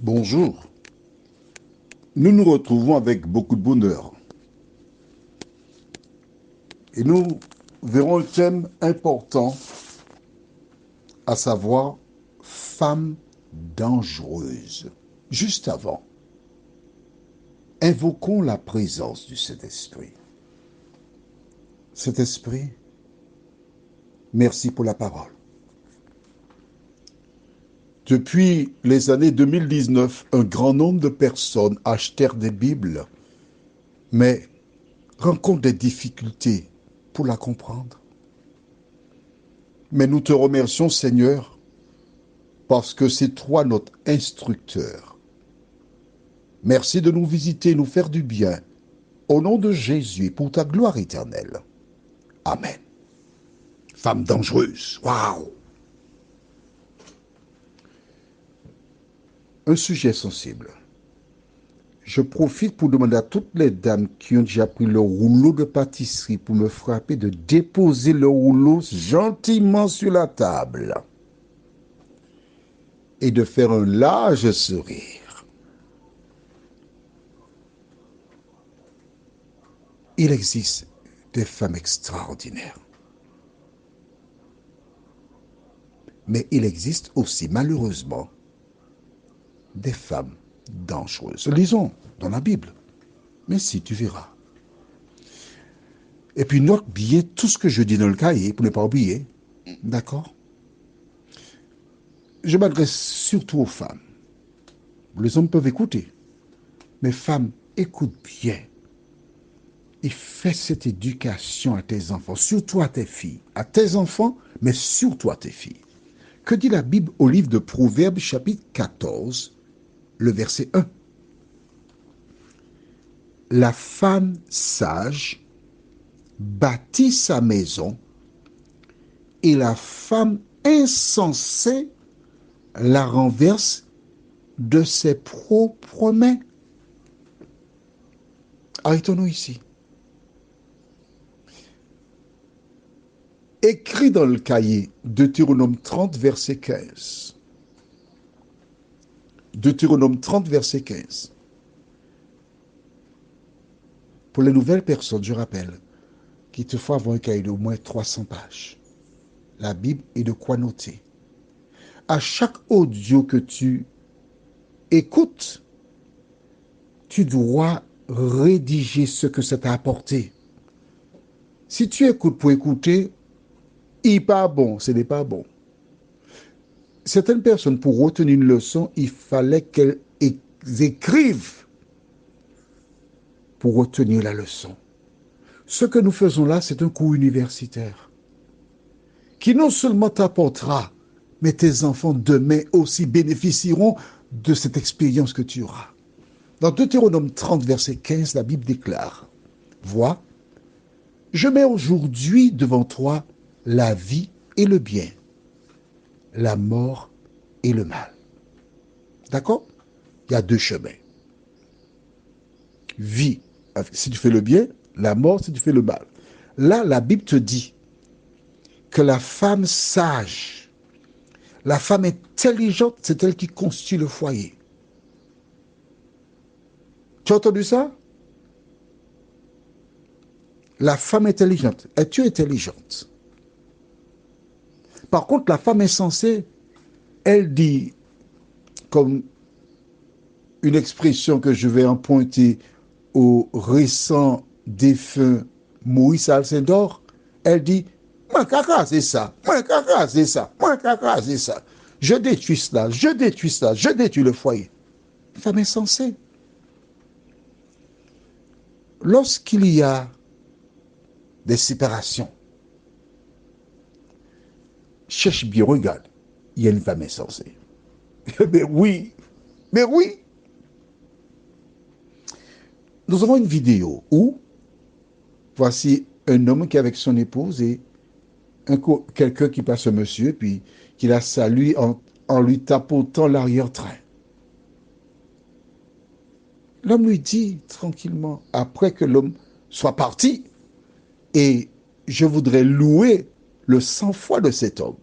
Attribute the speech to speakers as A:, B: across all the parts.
A: Bonjour. Nous nous retrouvons avec beaucoup de bonheur. Et nous verrons un thème important, à savoir femme dangereuse. Juste avant, invoquons la présence du Saint-Esprit. Saint-Esprit, merci pour la parole. Depuis les années 2019, un grand nombre de personnes achetèrent des Bibles, mais rencontrent des difficultés pour la comprendre. Mais nous te remercions, Seigneur, parce que c'est toi notre instructeur. Merci de nous visiter, nous faire du bien. Au nom de Jésus, et pour ta gloire éternelle. Amen. Femme dangereuse. Waouh! Un sujet sensible. Je profite pour demander à toutes les dames qui ont déjà pris leur rouleau de pâtisserie pour me frapper de déposer le rouleau gentiment sur la table et de faire un large sourire. Il existe des femmes extraordinaires. Mais il existe aussi, malheureusement, des femmes dangereuses. Lisons dans la Bible. Mais si, tu verras. Et puis note bien tout ce que je dis dans le cahier pour ne pas oublier. D'accord? Je m'adresse surtout aux femmes. Les hommes peuvent écouter. Mais femmes, écoute bien. Et fais cette éducation à tes enfants, surtout à tes filles. À tes enfants, mais surtout à tes filles. Que dit la Bible au livre de Proverbes, chapitre 14, le verset 1? La femme sage bâtit sa maison et la femme insensée la renverse de ses propres mains. Arrêtons-nous ici. Écrit dans le cahier Deutéronome 30, verset 15. Deutéronome 30, verset 15. Pour les nouvelles personnes, je rappelle qu'il te faut avoir un cahier d'au moins 300 pages. La Bible est de quoi noter. À chaque audio que tu écoutes, tu dois rédiger ce que ça t'a apporté. Si tu écoutes pour écouter, il n'est pas bon, ce n'est pas bon. Certaines personnes, pour retenir une leçon, il fallait qu'elles écrivent pour retenir la leçon. Ce que nous faisons là, c'est un cours universitaire qui non seulement t'apportera, mais tes enfants demain aussi bénéficieront de cette expérience que tu auras. Dans Deutéronome 30, verset 15, la Bible déclare, « Vois, je mets aujourd'hui devant toi la vie et le bien, la mort et le mal. » D'accord? Il y a deux chemins. Vie, si tu fais le bien, la mort, si tu fais le mal. Là, la Bible te dit que la femme sage, la femme intelligente, c'est elle qui constitue le foyer. Tu as entendu ça? La femme intelligente. Es-tu intelligente? Par contre, la femme insensée, elle dit, comme une expression que je vais emprunter au récent défunt Maurice Alcindor, elle dit, moi caca c'est ça, moi caca c'est ça, moi caca c'est ça. Je détruis cela, je détruis cela, je détruis le foyer. Femme insensée. Lorsqu'il y a des séparations, cherche bien, regarde, il y a une femme insensée. Mais oui, mais oui. Nous avons une vidéo où voici un homme qui est avec son épouse et quelqu'un qui passe un monsieur, puis qui la salue en lui tapotant l'arrière-train. L'homme lui dit tranquillement, après que l'homme soit parti, et je voudrais louer le sang-froid de cet homme.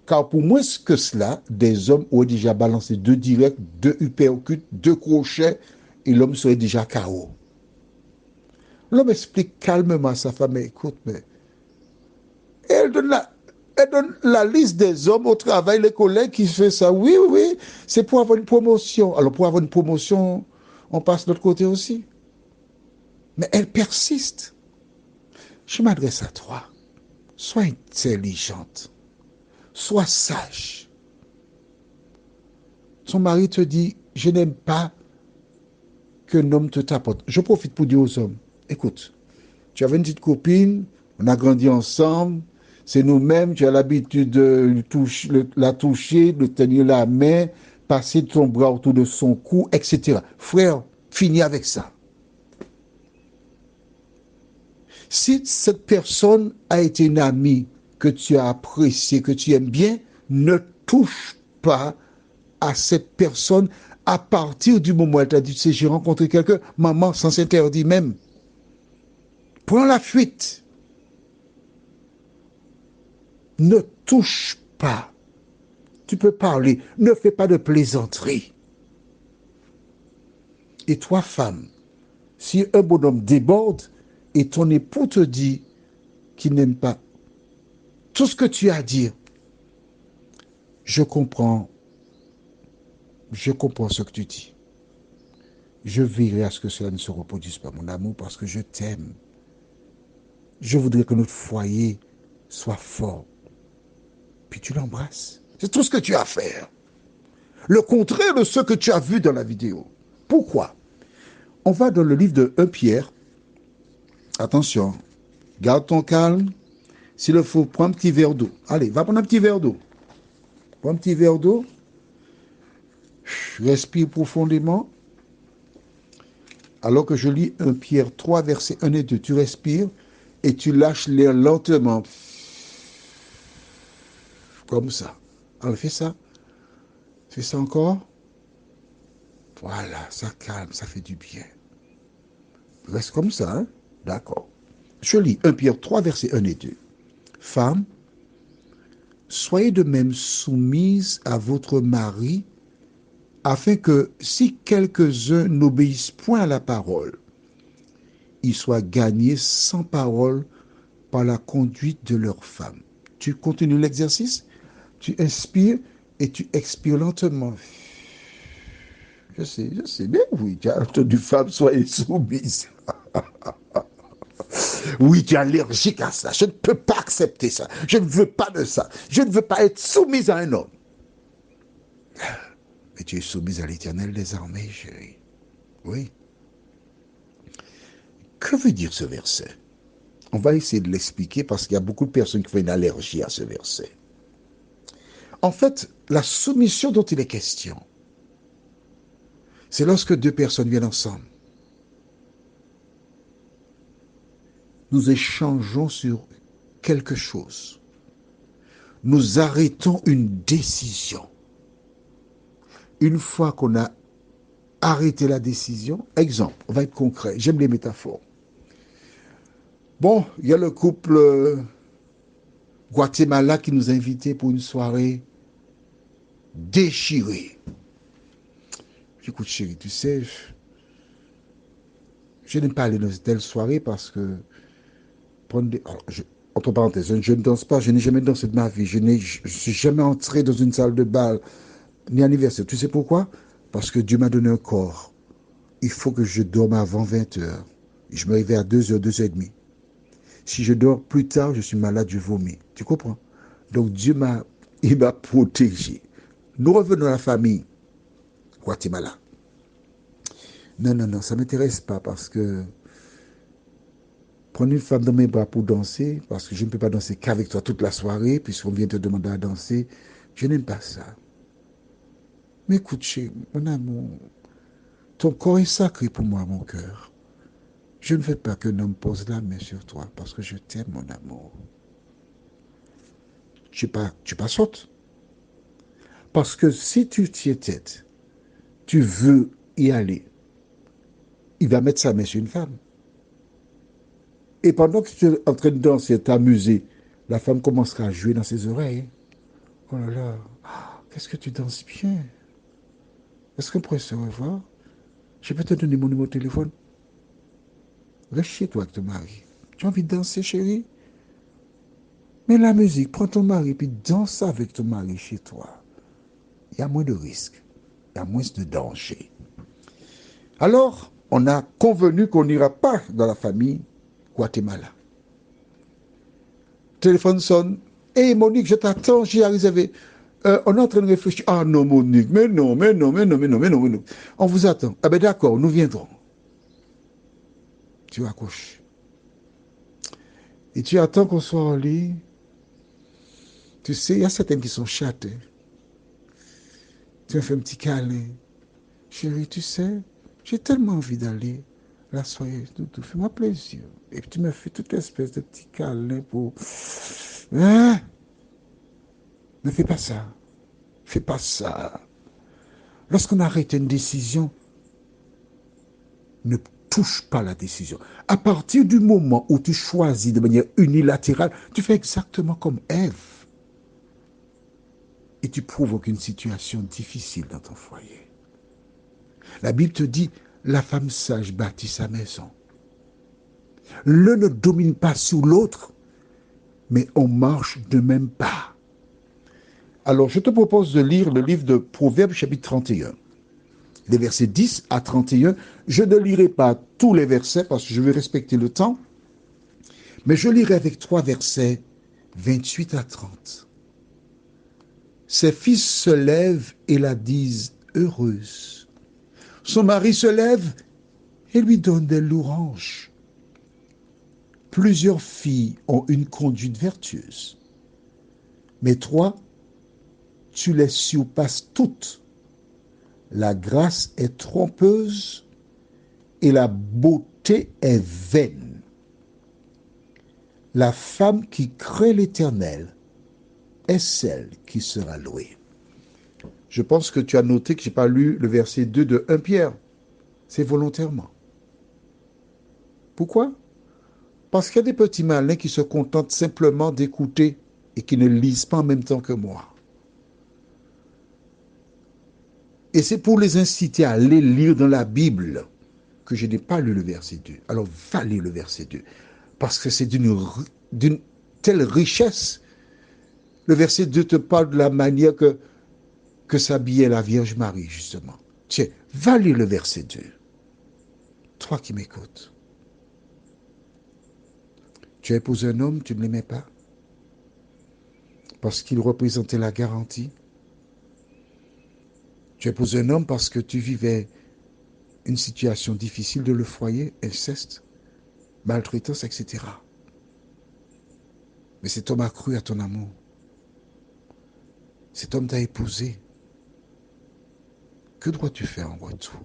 A: Car pour moins que cela, des hommes auraient déjà balancé 2 directs, 2 uppercuts, 2 crochets, et l'homme serait déjà KO. L'homme explique calmement à sa femme, mais écoute, mais elle donne la liste des hommes au travail, les collègues qui font ça. Oui, oui, c'est pour avoir une promotion. Alors pour avoir une promotion, on passe de l'autre côté aussi. Mais elle persiste. Je m'adresse à toi. Sois intelligente. Sois sage. Son mari te dit, je n'aime pas qu'un homme te tapote. Je profite pour dire aux hommes, écoute, tu avais une petite copine, on a grandi ensemble, c'est nous-mêmes, tu as l'habitude de la toucher, de tenir la main, passer ton bras autour de son cou, etc. Frère, finis avec ça. Si cette personne a été une amie que tu as appréciée, que tu aimes bien, ne touche pas à cette personne à partir du moment où elle t'a dit, tu sais, j'ai rencontré quelqu'un, maman, sans s'interdire même. Prends la fuite. Ne touche pas. Tu peux parler. Ne fais pas de plaisanterie. Et toi, femme, si un bonhomme déborde et ton époux te dit qu'il n'aime pas tout ce que tu as à dire, je comprends ce que tu dis. Je veillerai à ce que cela ne se reproduise pas, mon amour, parce que je t'aime. Je voudrais que notre foyer soit fort. Puis tu l'embrasses. C'est tout ce que tu as à faire. Le contraire de ce que tu as vu dans la vidéo. Pourquoi? On va dans le livre de 1 Pierre. Attention, garde ton calme. S'il le faut, prends un petit verre d'eau. Allez, va prendre un petit verre d'eau. Prends un petit verre d'eau. Respire profondément. Alors que je lis 1 Pierre 3, versets 1 et 2, tu respires et tu lâches l'air lentement. Comme ça. Alors, fais ça. Fais ça encore. Voilà, ça calme, ça fait du bien. Reste comme ça, hein? D'accord. Je lis 1 Pierre 3, versets 1 et 2. Femmes, soyez de même soumises à votre mari, afin que, si quelques-uns n'obéissent point à la parole, ils soient gagnés sans parole par la conduite de leur femme. Tu continues l'exercice, tu inspires et tu expires lentement. Je sais bien, oui, tu as entendu femme, soyez soumise. Oui, tu es allergique à ça. Je ne peux pas accepter ça. Je ne veux pas de ça. Je ne veux pas être soumise à un homme. Mais tu es soumise à l'Éternel des armées, chérie. Oui. Que veut dire ce verset? On va essayer de l'expliquer parce qu'il y a beaucoup de personnes qui font une allergie à ce verset. En fait, la soumission dont il est question, c'est lorsque deux personnes viennent ensemble. Nous échangeons sur quelque chose. Nous arrêtons une décision. Une fois qu'on a arrêté la décision, exemple, on va être concret, j'aime les métaphores. Bon, il y a le couple Guatemala qui nous a invités pour une soirée déchirée. Écoute chérie, tu sais, je n'aime pas aller dans une telle soirée parce que, entre parenthèses, je ne danse pas, je n'ai jamais dansé de ma vie, je ne suis jamais entré dans une salle de bal, ni anniversaire. Tu sais pourquoi? Parce que Dieu m'a donné un corps. Il faut que je dorme avant 20 heures. Je me réveille à 2 heures, 2h30. Si je dors plus tard, je suis malade, je vomis. Tu comprends? Donc Dieu m'a protégé. Nous revenons à la famille Guatemala. Non, ça ne m'intéresse pas parce que prendre une femme dans mes bras pour danser, parce que je ne peux pas danser qu'avec toi toute la soirée, puisqu'on vient te demander à danser, je n'aime pas ça. Mais écoute, chérie, mon amour, ton corps est sacré pour moi, mon cœur. Je ne veux pas qu'un homme pose la main sur toi parce que je t'aime, mon amour. Tu pas saute. Parce que si tu t'y es tête, tu veux y aller, il va mettre sa main sur une femme. Et pendant que tu es en train de danser, t'amuser, la femme commencera à jouer dans ses oreilles. Oh là là, ah, qu'est-ce que tu danses bien. Est-ce qu'on pourrait se revoir? Je peux te donner mon numéro de téléphone. Reste chez toi avec ton mari. Tu as envie de danser, chérie? Mets la musique, prends ton mari, puis danse avec ton mari chez toi. Il y a moins de risques, il y a moins de danger. Alors, on a convenu qu'on n'ira pas dans la famille Guatemala. Téléphone sonne. Hé, Monique, je t'attends, j'y ai réservé. On est en train de réfléchir. Ah non, Monique, mais non, mais non, mais non, mais non, mais non, mais non. On vous attend. Ah ben d'accord, nous viendrons. Tu accroches. Et tu attends qu'on soit en lit. Tu sais, il y a certaines qui sont chattes. Hein. Tu as fait un petit câlin. Chérie, tu sais, j'ai tellement envie d'aller la soirée. Tout, fais-moi plaisir. Et puis tu me fais toute espèce de petit câlin pour... Hein? Ne fais pas ça. Fais pas ça. Lorsqu'on arrête une décision, ne touche pas la décision. À partir du moment où tu choisis de manière unilatérale, tu fais exactement comme Ève. Et tu provoques une situation difficile dans ton foyer. La Bible te dit, la femme sage bâtit sa maison. L'un ne domine pas sur l'autre, mais on marche de même pas. Alors, je te propose de lire le livre de Proverbes, chapitre 31. Les versets 10 à 31. Je ne lirai pas tous les versets parce que je veux respecter le temps, mais je lirai avec 3 versets, 28 à 30. Ses fils se lèvent et la disent heureuse. Son mari se lève et lui donne des louanges. Plusieurs filles ont une conduite vertueuse, mais toi, tu les surpasses toutes. La grâce est trompeuse et la beauté est vaine. La femme qui craint l'Éternel est celle qui sera louée. Je pense que tu as noté que je n'ai pas lu le verset 2 de 1 Pierre. C'est volontairement. Pourquoi? Parce qu'il y a des petits malins qui se contentent simplement d'écouter et qui ne lisent pas en même temps que moi. Et c'est pour les inciter à aller lire dans la Bible que je n'ai pas lu le verset 2. Alors va lire le verset 2. Parce que c'est d'une telle richesse. Le verset 2 te parle de la manière que s'habillait la Vierge Marie, justement. Tiens, va lire le verset 2. Toi qui m'écoutes. Tu as épousé un homme, tu ne l'aimais pas parce qu'il représentait la garantie. Tu as épousé un homme parce que tu vivais une situation difficile de le foyer, inceste, maltraitance, etc. Mais cet homme a cru à ton amour. Cet homme t'a épousé. Que dois-tu faire en retour?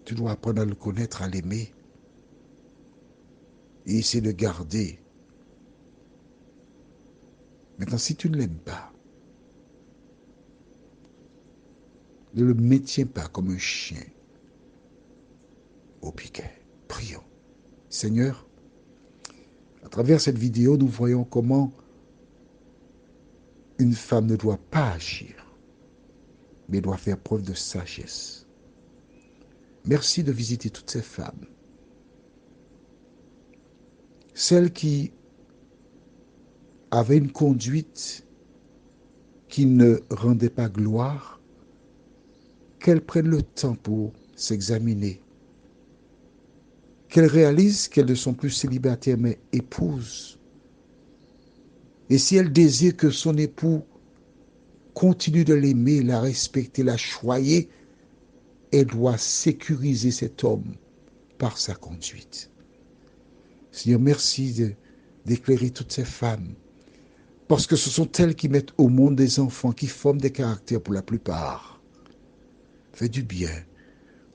A: Tu dois apprendre à le connaître, à l'aimer et essayer de garder. Maintenant, si tu ne l'aimes pas, ne le maintiens pas comme un chien au piquet. Prions. Seigneur, à travers cette vidéo, nous voyons comment une femme ne doit pas agir, mais doit faire preuve de sagesse. Merci de visiter toutes ces femmes. Celles qui avaient une conduite qui ne rendait pas gloire, qu'elles prennent le temps pour s'examiner, qu'elles réalisent qu'elles ne sont plus célibataires mais épouses. Et si elles désirent que son époux continue de l'aimer, la respecter, la choyer, elle doit sécuriser cet homme par sa conduite. Seigneur, merci d'éclairer toutes ces femmes, parce que ce sont elles qui mettent au monde des enfants qui forment des caractères pour la plupart. Fais du bien.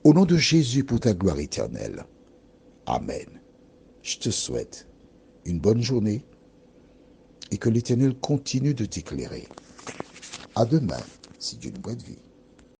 A: Au nom de Jésus pour ta gloire éternelle. Amen. Je te souhaite une bonne journée et que l'Éternel continue de t'éclairer. À demain, si Dieu nous prête vie.